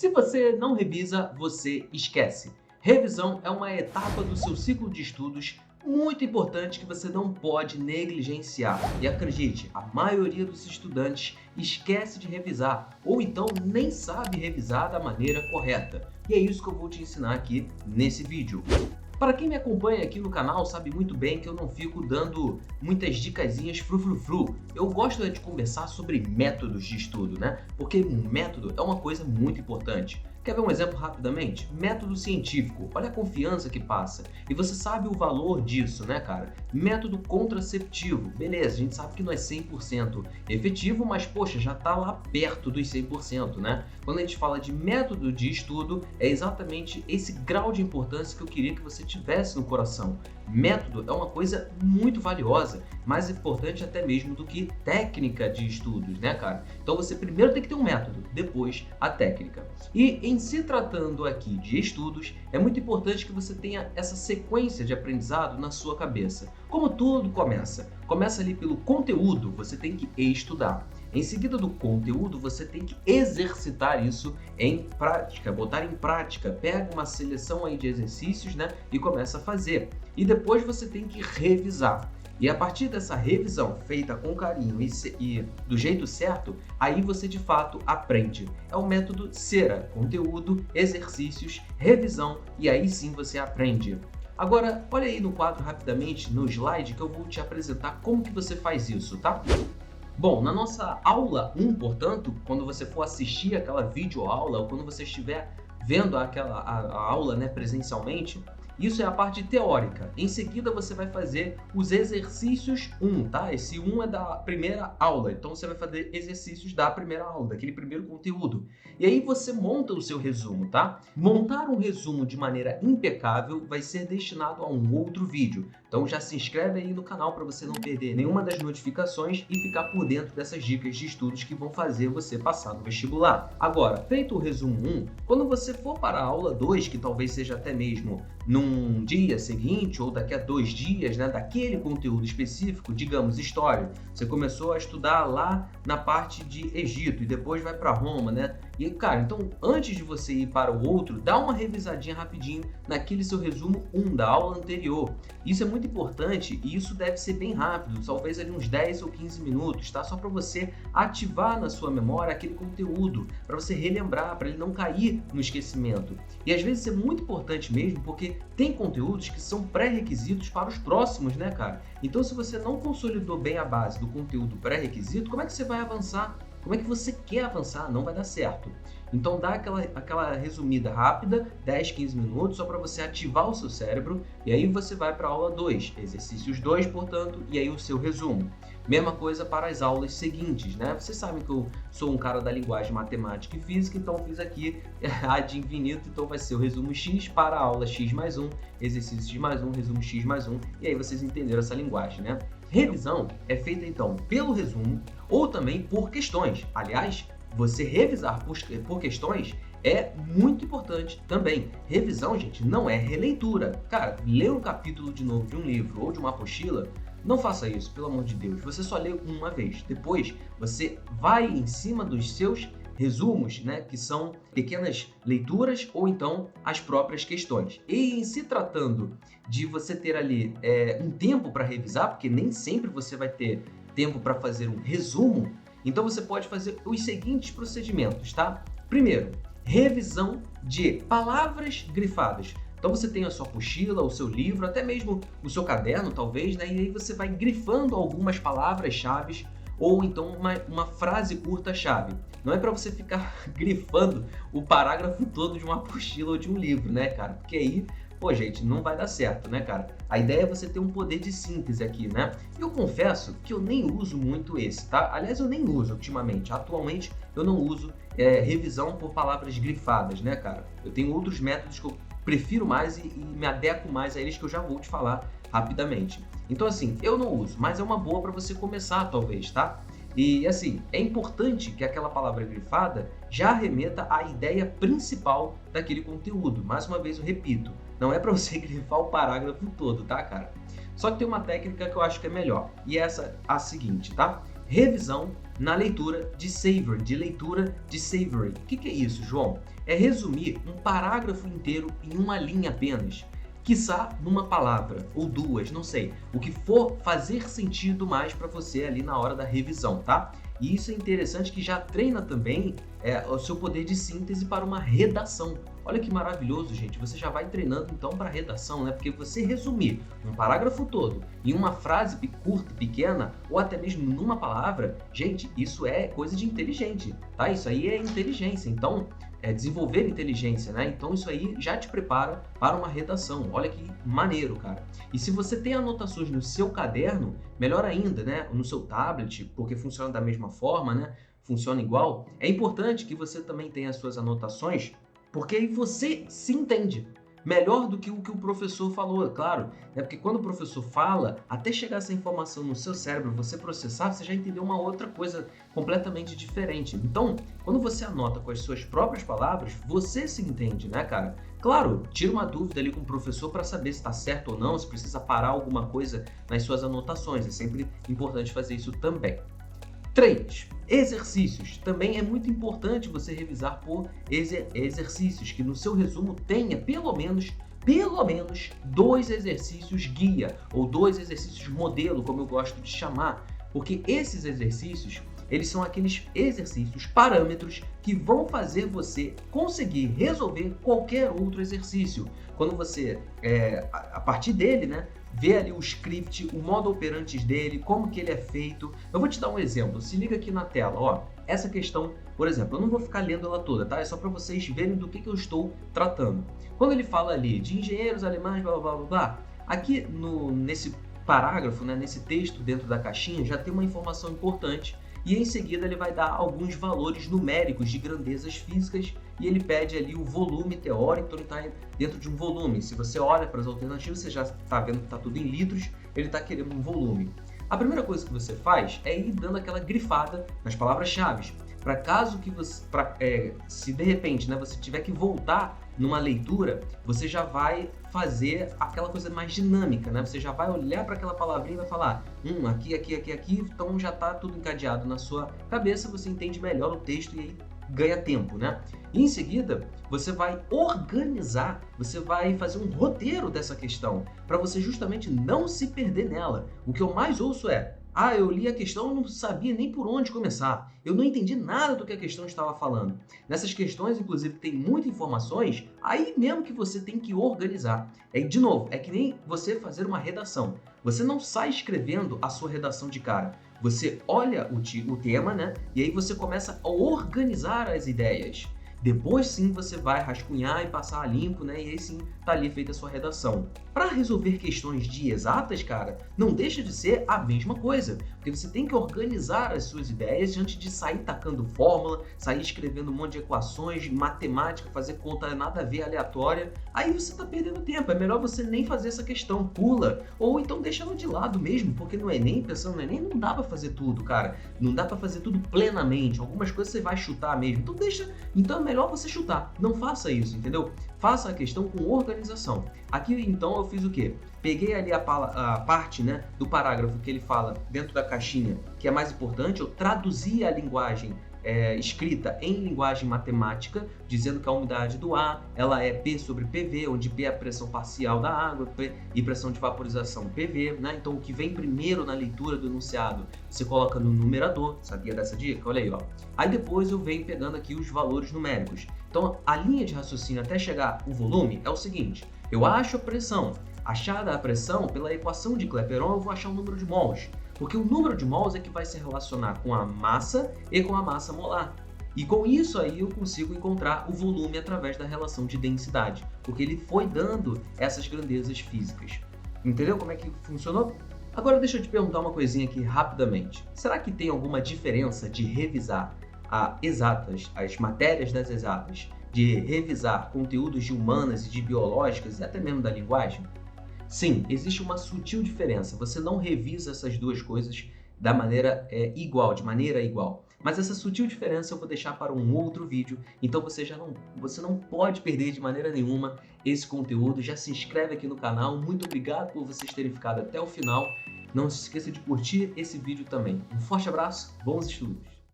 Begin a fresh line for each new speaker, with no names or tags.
Se você não revisa, você esquece. Revisão é uma etapa do seu ciclo de estudos muito importante que você não pode negligenciar. E acredite, a maioria dos estudantes esquece de revisar ou então nem sabe revisar da maneira correta. E é isso que eu vou te ensinar aqui nesse vídeo. Para quem me acompanha aqui no canal sabe muito bem que eu não fico dando muitas dicasinhas frufrufru. Eu gosto de conversar sobre métodos de estudo, né? Porque um método é uma coisa muito importante. Quer ver um exemplo rapidamente? Método científico, olha a confiança que passa. E você sabe o valor disso, né, cara? Método contraceptivo, beleza, a gente sabe que não é 100% efetivo, mas poxa, já tá lá perto dos 100%, né? Quando a gente fala de método de estudo, é exatamente esse grau de importância que eu queria que você tivesse no coração. Método é uma coisa muito valiosa, mais importante até mesmo do que técnica de estudos, né, cara? Então você primeiro tem que ter um método, depois a técnica. E em se tratando aqui de estudos, é muito importante que você tenha essa sequência de aprendizado na sua cabeça. Como tudo começa ali pelo conteúdo, você tem que estudar. Em seguida do conteúdo, você tem que exercitar isso em prática, botar em prática. Pega uma seleção aí de exercícios, né, e começa a fazer. E depois você tem que revisar. E a partir dessa revisão feita com carinho e do jeito certo, aí você de fato aprende. É o método CERA, conteúdo, exercícios, revisão e aí sim você aprende. Agora, olha aí no quadro rapidamente, no slide, que eu vou te apresentar como que você faz isso, tá? Bom, na nossa aula 1, portanto, quando você for assistir aquela videoaula ou quando você estiver vendo a aula, né, presencialmente, isso é a parte teórica. Em seguida, você vai fazer os exercícios 1, tá? Esse 1 é da primeira aula, então você vai fazer exercícios da primeira aula, daquele primeiro conteúdo. E aí você monta o seu resumo, tá? Montar um resumo de maneira impecável vai ser destinado a um outro vídeo. Então já se inscreve aí no canal para você não perder nenhuma das notificações e ficar por dentro dessas dicas de estudos que vão fazer você passar no vestibular. Agora, feito o resumo 1, quando você for para a aula 2, que talvez seja até mesmo num dia seguinte ou daqui a 2 dias, né, daquele conteúdo específico, digamos história, você começou a estudar lá na parte de Egito e depois vai para Roma, né? E cara, então antes de você ir para o outro, dá uma revisadinha rapidinho naquele seu resumo 1 da aula anterior. Isso é muito importante e isso deve ser bem rápido, talvez ali uns 10 ou 15 minutos, tá? Só para você ativar na sua memória aquele conteúdo, para você relembrar, para ele não cair no esquecimento. E às vezes é muito importante mesmo, porque tem conteúdos que são pré-requisitos para os próximos, né, cara? Então se você não consolidou bem a base do conteúdo pré-requisito, como é que você vai avançar? Como é que você quer avançar? Não vai dar certo. Então dá aquela resumida rápida, 10, 15 minutos, só para você ativar o seu cérebro, e aí você vai para a aula 2, exercícios 2, portanto, e aí o seu resumo. Mesma coisa para as aulas seguintes, né? Vocês sabem que eu sou um cara da linguagem matemática e física, então fiz aqui ad infinito, então vai ser o resumo X para a aula X mais 1, exercício X mais 1, resumo X mais 1, e aí vocês entenderam essa linguagem, né? Revisão é feita então pelo resumo ou também por questões. Aliás, você revisar por questões é muito importante também. Revisão, gente, não é releitura. Cara, ler um capítulo de novo de um livro ou de uma apostila, não faça isso, pelo amor de Deus. Você só lê uma vez. Depois, você vai em cima dos seus resumos, né, que são pequenas leituras ou então as próprias questões. E em se tratando de você ter ali um tempo para revisar, porque nem sempre você vai ter tempo para fazer um resumo, então você pode fazer os seguintes procedimentos, tá? Primeiro, revisão de palavras grifadas. Então você tem a sua apostila, o seu livro, até mesmo o seu caderno, talvez, né? E aí você vai grifando algumas palavras-chave ou então uma frase curta-chave. Não é para você ficar grifando o parágrafo todo de uma apostila ou de um livro, né, cara? Porque aí, pô, gente, não vai dar certo, né, cara? A ideia é você ter um poder de síntese aqui, né? Eu confesso que eu nem uso muito esse, tá? Aliás, eu nem uso ultimamente. Atualmente, eu não uso revisão por palavras grifadas, né, cara? Eu tenho outros métodos que eu prefiro mais e me adequo mais a eles, que eu já vou te falar rapidamente. Então, assim, eu não uso, mas é uma boa para você começar, talvez, tá? E, assim, é importante que aquela palavra grifada já remeta à ideia principal daquele conteúdo. Mais uma vez, eu repito, não é para você grifar o parágrafo todo, tá, cara? Só que tem uma técnica que eu acho que é melhor, e essa é a seguinte, tá? revisão na leitura de Savory, de leitura de Savory. O que é isso, João? É resumir um parágrafo inteiro em uma linha apenas. Quiçá numa palavra, ou duas, não sei. O que for fazer sentido mais para você ali na hora da revisão, tá? E isso é interessante que já treina também o seu poder de síntese para uma redação. Olha que maravilhoso, gente. Você já vai treinando então para redação, né? Porque você resumir um parágrafo todo em uma frase curta, pequena, ou até mesmo numa palavra, gente, isso é coisa de inteligente, tá? Isso aí é inteligência. Então, é desenvolver inteligência, né? Então isso aí já te prepara para uma redação. Olha que maneiro, cara. E se você tem anotações no seu caderno, melhor ainda, né? No seu tablet, porque funciona da mesma forma, né? Funciona igual. É importante que você também tenha as suas anotações, porque aí você se entende melhor do que o professor falou, é claro, né? Porque quando o professor fala, até chegar essa informação no seu cérebro, você processar, você já entendeu uma outra coisa completamente diferente. Então, quando você anota com as suas próprias palavras, você se entende, né, cara? Claro, tira uma dúvida ali com o professor para saber se está certo ou não, se precisa parar alguma coisa nas suas anotações. É sempre importante fazer isso também. 3. Exercícios. Também é muito importante você revisar por exercícios, que no seu resumo tenha pelo menos 2 exercícios guia, ou 2 exercícios modelo, como eu gosto de chamar, porque esses exercícios, eles são aqueles exercícios, parâmetros, que vão fazer você conseguir resolver qualquer outro exercício. Quando você, a partir dele, né, vê ali o script, o modo operantes dele, como que ele é feito. Eu vou te dar um exemplo, se liga aqui na tela, ó. Essa questão, por exemplo, eu não vou ficar lendo ela toda, tá? É só para vocês verem do que eu estou tratando. Quando ele fala ali de engenheiros alemães, blá, blá, blá, blá, aqui nesse parágrafo, né, nesse texto dentro da caixinha, já tem uma informação importante. E em seguida ele vai dar alguns valores numéricos de grandezas físicas e ele pede ali o volume teórico, então ele está dentro de um volume. Se você olha para as alternativas, você já está vendo que está tudo em litros, ele está querendo um volume. A primeira coisa que você faz é ir dando aquela grifada nas palavras-chave, para caso que você, se de repente, né, você tiver que voltar numa leitura, você já vai fazer aquela coisa mais dinâmica, né? Você já vai olhar para aquela palavrinha e vai falar, aqui, então já está tudo encadeado na sua cabeça, você entende melhor o texto e aí ganha tempo, né? E em seguida, você vai organizar, você vai fazer um roteiro dessa questão, para você justamente não se perder nela. O que eu mais ouço é, eu li a questão e não sabia nem por onde começar. Eu não entendi nada do que a questão estava falando. Nessas questões, inclusive, tem muitas informações, aí mesmo que você tem que organizar. De novo, é que nem você fazer uma redação. Você não sai escrevendo a sua redação de cara. Você olha o tema, né? E aí você começa a organizar as ideias. Depois sim você vai rascunhar e passar a limpo, né? E aí sim tá ali feita a sua redação. Para resolver questões de exatas, cara, não deixa de ser a mesma coisa. Porque você tem que organizar as suas ideias antes de sair tacando fórmula, sair escrevendo um monte de equações, matemática, fazer conta nada a ver, aleatória. Aí você tá perdendo tempo. É melhor você nem fazer essa questão, pula. Ou então deixa ela de lado mesmo, porque no Enem, pensando no Enem, não dá para fazer tudo, cara. Não dá para fazer tudo plenamente. Algumas coisas você vai chutar mesmo. Então é melhor você chutar. Não faça isso, entendeu? Faça a questão com organização. Aqui, então, eu fiz o quê? Peguei ali a parte, né, do parágrafo que ele fala dentro da caixinha, que é mais importante, eu traduzi a linguagem escrita em linguagem matemática, dizendo que a umidade do ar ela é P sobre PV, onde P é a pressão parcial da água e pressão de vaporização PV, né? Então o que vem primeiro na leitura do enunciado você coloca no numerador, sabia dessa dica? Olha aí, ó. Aí depois eu venho pegando aqui os valores numéricos. Então a linha de raciocínio até chegar o volume é o seguinte, eu acho a pressão. Achada a pressão, pela equação de Clapeyron eu vou achar o número de mols. Porque o número de mols é que vai se relacionar com a massa e com a massa molar. E com isso aí eu consigo encontrar o volume através da relação de densidade, porque ele foi dando essas grandezas físicas. Entendeu como é que funcionou? Agora deixa eu te perguntar uma coisinha aqui rapidamente. Será que tem alguma diferença de revisar as matérias das exatas, de revisar conteúdos de humanas e de biológicas e até mesmo da linguagem? Sim, existe uma sutil diferença. Você não revisa essas duas coisas de maneira igual. Mas essa sutil diferença eu vou deixar para um outro vídeo. Então você não pode perder de maneira nenhuma esse conteúdo. Já se inscreve aqui no canal. Muito obrigado por vocês terem ficado até o final. Não se esqueça de curtir esse vídeo também. Um forte abraço, bons estudos!